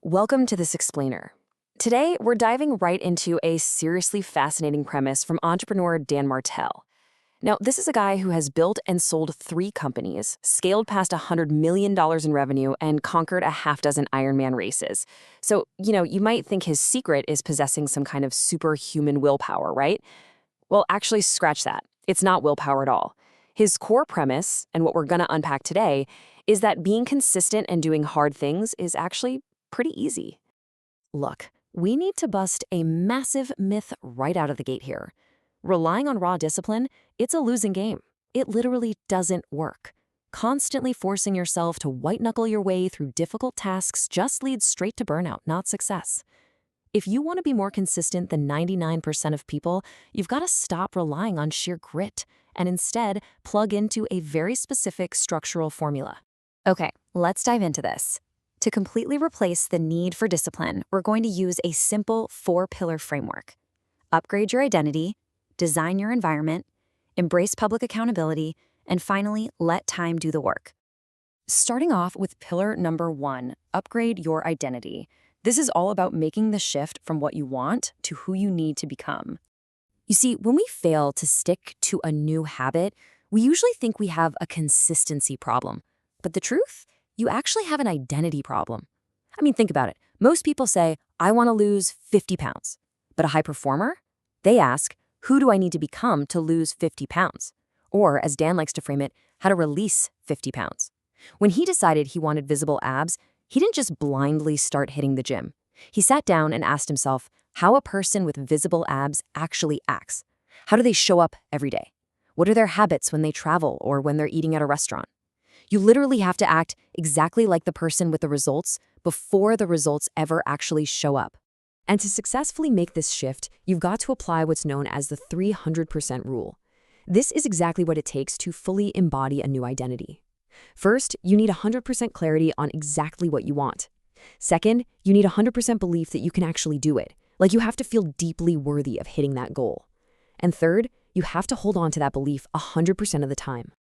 Welcome to This Explainer. Today, we're diving right into a seriously fascinating premise from entrepreneur Dan Martell. Now, this is a guy who has built and sold 3 companies, scaled past $100 million in revenue, and conquered a half dozen Ironman races. So, you might think his secret is possessing some kind of superhuman willpower, right? Well, actually, scratch that. It's not willpower at all. His core premise, and what we're going to unpack today, is that being consistent and doing hard things is actually pretty easy. Look, we need to bust a massive myth right out of the gate here. Relying on raw discipline, it's a losing game. It literally doesn't work. Constantly forcing yourself to white-knuckle your way through difficult tasks just leads straight to burnout, not success. If you want to be more consistent than 99% of people, you've got to stop relying on sheer grit and instead plug into a very specific structural formula. Okay, let's dive into this. To completely replace the need for discipline, we're going to use a simple 4-pillar framework. Upgrade your identity, design your environment, embrace public accountability, and finally, let time do the work. Starting off with pillar number 1, upgrade your identity. This is all about making the shift from what you want to who you need to become. You see, when we fail to stick to a new habit, we usually think we have a consistency problem. But the truth? You actually have an identity problem. I mean, think about it. Most people say, I want to lose 50 pounds. But a high performer? They ask, who do I need to become to lose 50 pounds? Or, as Dan likes to frame it, how to release 50 pounds. When he decided he wanted visible abs, he didn't just blindly start hitting the gym. He sat down and asked himself how a person with visible abs actually acts. How do they show up every day? What are their habits when they travel or when they're eating at a restaurant? You literally have to act exactly like the person with the results before the results ever actually show up. And to successfully make this shift, you've got to apply what's known as the 300% rule. This is exactly what it takes to fully embody a new identity. First, you need 100% clarity on exactly what you want. Second, you need 100% belief that you can actually do it, like you have to feel deeply worthy of hitting that goal. And third, you have to hold on to that belief 100% of the time.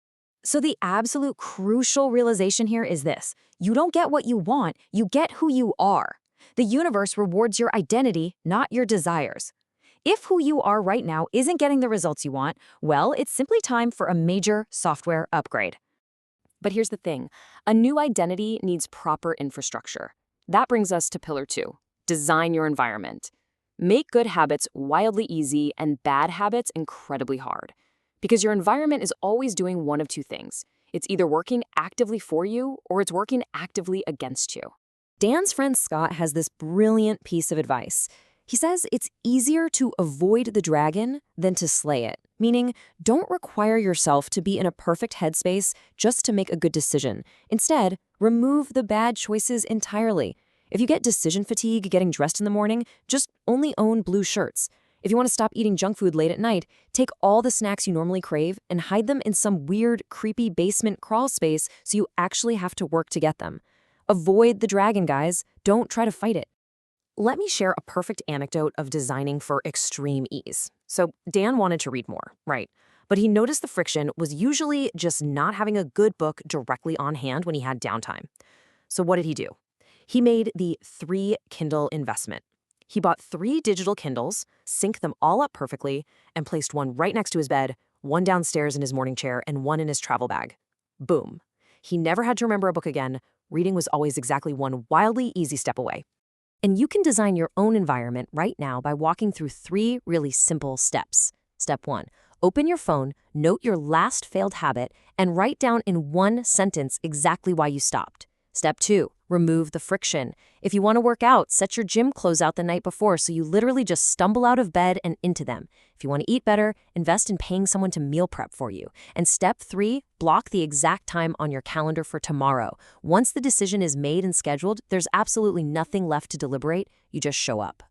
So the absolute crucial realization here is this: you don't get what you want, you get who you are. The universe rewards your identity, not your desires. If who you are right now isn't getting the results you want, well, it's simply time for a major software upgrade. But here's the thing, a new identity needs proper infrastructure. That brings us to pillar 2, design your environment. Make good habits wildly easy and bad habits incredibly hard. Because your environment is always doing one of 2 things. It's either working actively for you or it's working actively against you. Dan's friend Scott has this brilliant piece of advice. He says it's easier to avoid the dragon than to slay it, meaning don't require yourself to be in a perfect headspace just to make a good decision. Instead, remove the bad choices entirely. If you get decision fatigue getting dressed in the morning, just only own blue shirts. If you want to stop eating junk food late at night, take all the snacks you normally crave and hide them in some weird, creepy basement crawl space so you actually have to work to get them. Avoid the dragon, guys. Don't try to fight it. Let me share a perfect anecdote of designing for extreme ease. So Dan wanted to read more, right? But he noticed the friction was usually just not having a good book directly on hand when he had downtime. So what did he do? He made the 3 Kindle investment. He bought 3 digital Kindles, synced them all up perfectly, and placed one right next to his bed, one downstairs in his morning chair, and one in his travel bag. Boom. He never had to remember a book again. Reading was always exactly one wildly easy step away. And you can design your own environment right now by walking through 3 really simple steps. Step 1, open your phone, note your last failed habit, and write down in 1 sentence exactly why you stopped. Step 2, remove the friction. If you want to work out, set your gym clothes out the night before so you literally just stumble out of bed and into them. If you want to eat better, invest in paying someone to meal prep for you. And step 3, block the exact time on your calendar for tomorrow. Once the decision is made and scheduled, there's absolutely nothing left to deliberate. You just show up.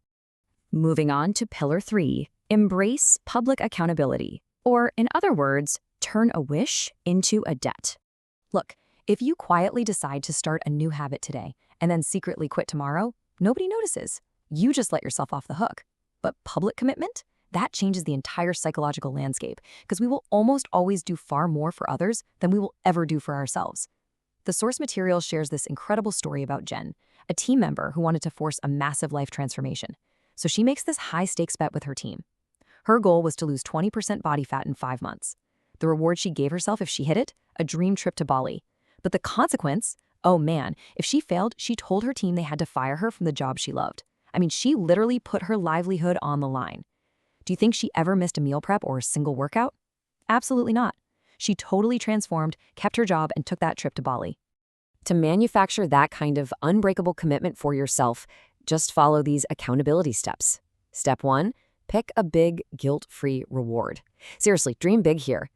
Moving on to pillar 3, embrace public accountability. Or in other words, turn a wish into a debt. Look, if you quietly decide to start a new habit today and then secretly quit tomorrow, nobody notices. You just let yourself off the hook. But public commitment? That changes the entire psychological landscape because we will almost always do far more for others than we will ever do for ourselves. The source material shares this incredible story about Jen, a team member who wanted to force a massive life transformation. So she makes this high-stakes bet with her team. Her goal was to lose 20% body fat in 5 months. The reward she gave herself if she hit it? A dream trip to Bali. But the consequence? Oh man, if she failed, she told her team they had to fire her from the job she loved. I mean, she literally put her livelihood on the line. Do you think she ever missed a meal prep or a single workout? Absolutely not. She totally transformed, kept her job, and took that trip to Bali. To manufacture that kind of unbreakable commitment for yourself, just follow these accountability steps. Step 1, pick a big, guilt-free reward. Seriously, dream big here.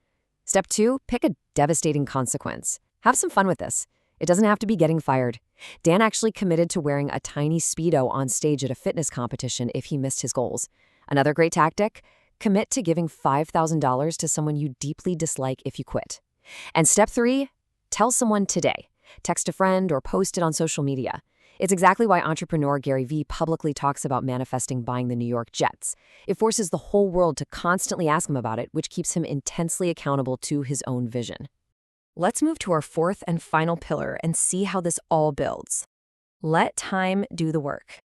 Step 2, pick a devastating consequence. Have some fun with this. It doesn't have to be getting fired. Dan actually committed to wearing a tiny Speedo on stage at a fitness competition if he missed his goals. Another great tactic? Commit to giving $5,000 to someone you deeply dislike if you quit. And step 3, tell someone today. Text a friend or post it on social media. It's exactly why entrepreneur Gary Vee publicly talks about manifesting buying the New York Jets. It forces the whole world to constantly ask him about it, which keeps him intensely accountable to his own vision. Let's move to our fourth and final pillar and see how this all builds. Let time do the work.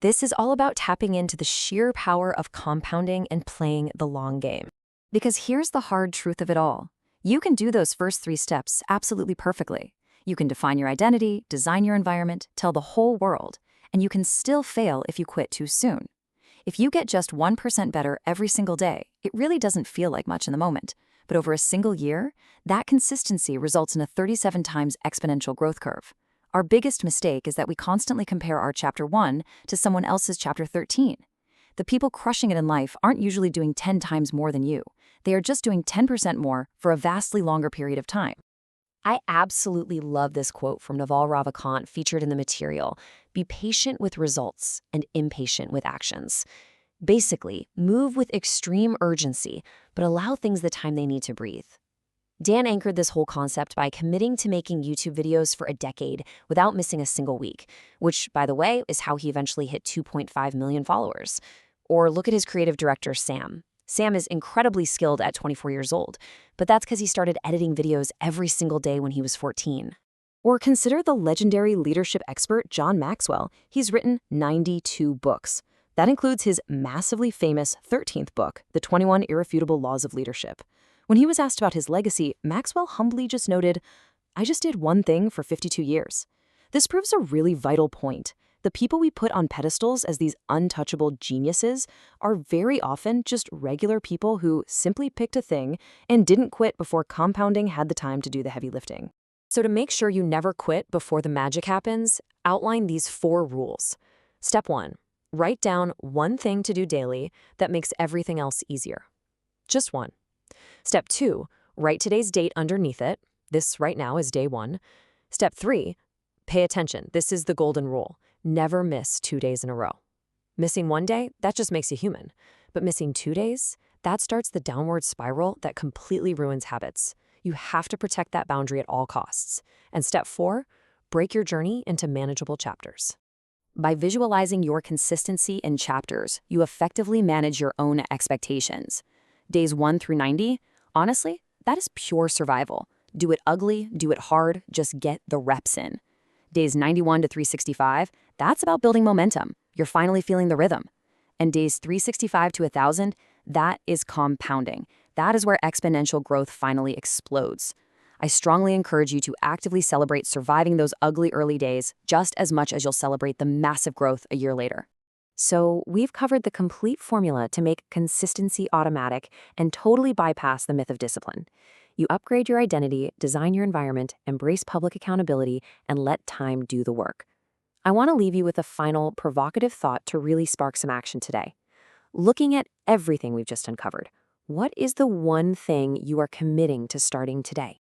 This is all about tapping into the sheer power of compounding and playing the long game. Because here's the hard truth of it all. You can do those first 3 steps absolutely perfectly. You can define your identity, design your environment, tell the whole world, and you can still fail if you quit too soon. If you get just 1% better every single day, it really doesn't feel like much in the moment. But over a single year, that consistency results in a 37 times exponential growth curve. Our biggest mistake is that we constantly compare our chapter 1 to someone else's chapter 13. The people crushing it in life aren't usually doing 10 times more than you. They are just doing 10% more for a vastly longer period of time. I absolutely love this quote from Naval Ravikant featured in the material. Be patient with results and impatient with actions. Basically, move with extreme urgency, but allow things the time they need to breathe. Dan anchored this whole concept by committing to making YouTube videos for a decade without missing a single week, which, by the way, is how he eventually hit 2.5 million followers. Or look at his creative director, Sam. Sam is incredibly skilled at 24 years old, but that's because he started editing videos every single day when he was 14. Or consider the legendary leadership expert John Maxwell. He's written 92 books. That includes his massively famous 13th book, The 21 Irrefutable Laws of Leadership. When he was asked about his legacy, Maxwell humbly just noted, "I just did one thing for 52 years." This proves a really vital point. The people we put on pedestals as these untouchable geniuses are very often just regular people who simply picked a thing and didn't quit before compounding had the time to do the heavy lifting. So to make sure you never quit before the magic happens, outline these 4 rules. Step 1. Write down one thing to do daily that makes everything else easier. Just one. Step 2. Write today's date underneath it. This right now is day 1. Step 3. Pay attention. This is the golden rule. Never miss 2 days in a row. Missing 1 day, that just makes you human. But missing 2 days, that starts the downward spiral that completely ruins habits. You have to protect that boundary at all costs. And step 4, break your journey into manageable chapters. By visualizing your consistency in chapters, you effectively manage your own expectations. Days 1 through 90, honestly, that is pure survival. Do it ugly, do it hard, just get the reps in. Days 91 to 365, that's about building momentum. You're finally feeling the rhythm. And days 365 to 1,000, that is compounding. That is where exponential growth finally explodes. I strongly encourage you to actively celebrate surviving those ugly early days just as much as you'll celebrate the massive growth a year later. So we've covered the complete formula to make consistency automatic and totally bypass the myth of discipline. You upgrade your identity, design your environment, embrace public accountability, and let time do the work. I want to leave you with a final provocative thought to really spark some action today. Looking at everything we've just uncovered, what is the one thing you are committing to starting today?